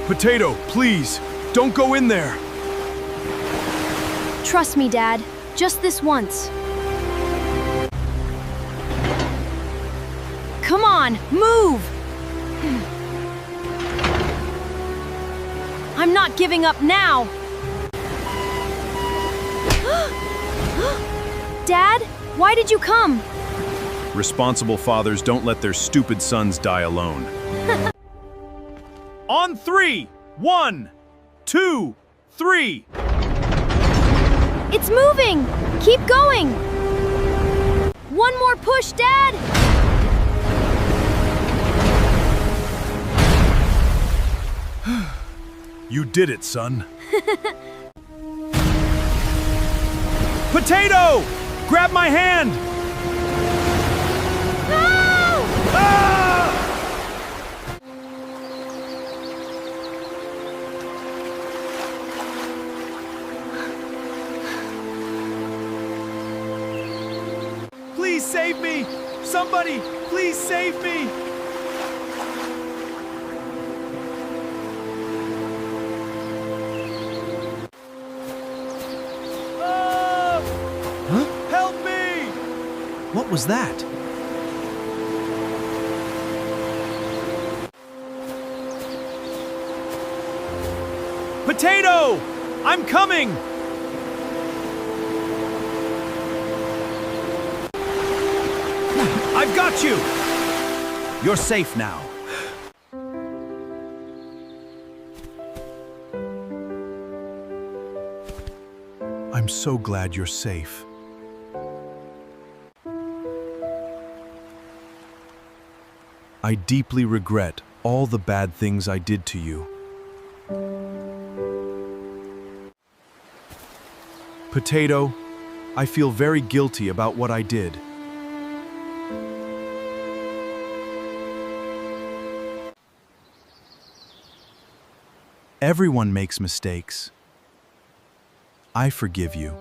Potato, please, don't go in there. Trust me, Dad. Just this once. Come on, move! I'm not giving up now! Dad, why did you come? Responsible fathers don't let their stupid sons die alone. On 3! 1, 2, 3! It's moving! Keep going! One more push, Dad! You did it, son. Potato! Grab my hand! No! Ah! Please save me! Somebody, please save me! What was that? Potato! I'm coming! I've got you! You're safe now. I'm so glad you're safe. I deeply regret all the bad things I did to you. Potato, I feel very guilty about what I did. Everyone makes mistakes. I forgive you.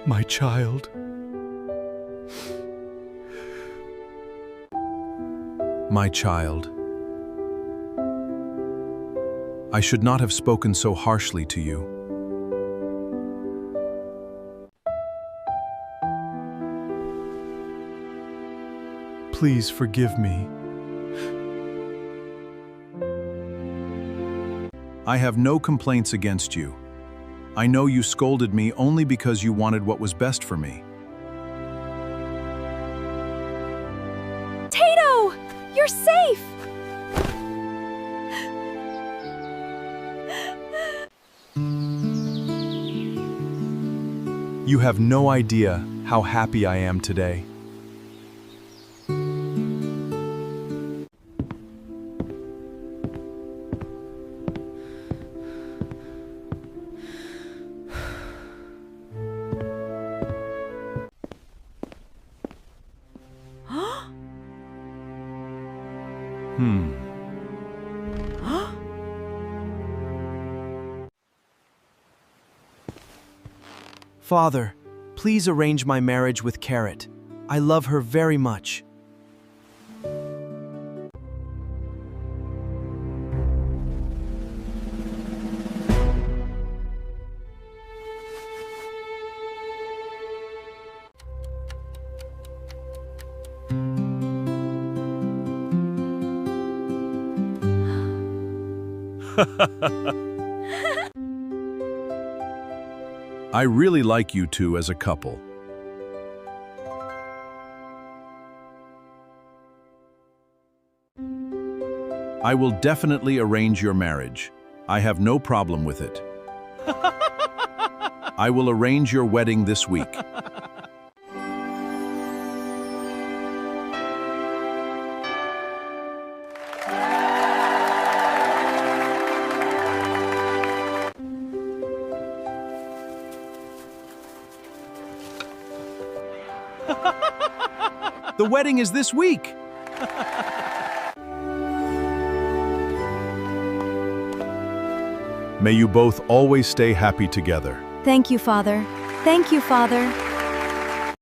My child. My child. I should not have spoken so harshly to you. Please forgive me. I have no complaints against you. I know you scolded me only because you wanted what was best for me. Tato! You're safe! You have no idea how happy I am today. Father, please arrange my marriage with Carrot. I love her very much. I really like you two as a couple. I will definitely arrange your marriage. I have no problem with it. I will arrange your wedding this week. The wedding is this week. May you both always stay happy together. Thank you, Father. Thank you, Father.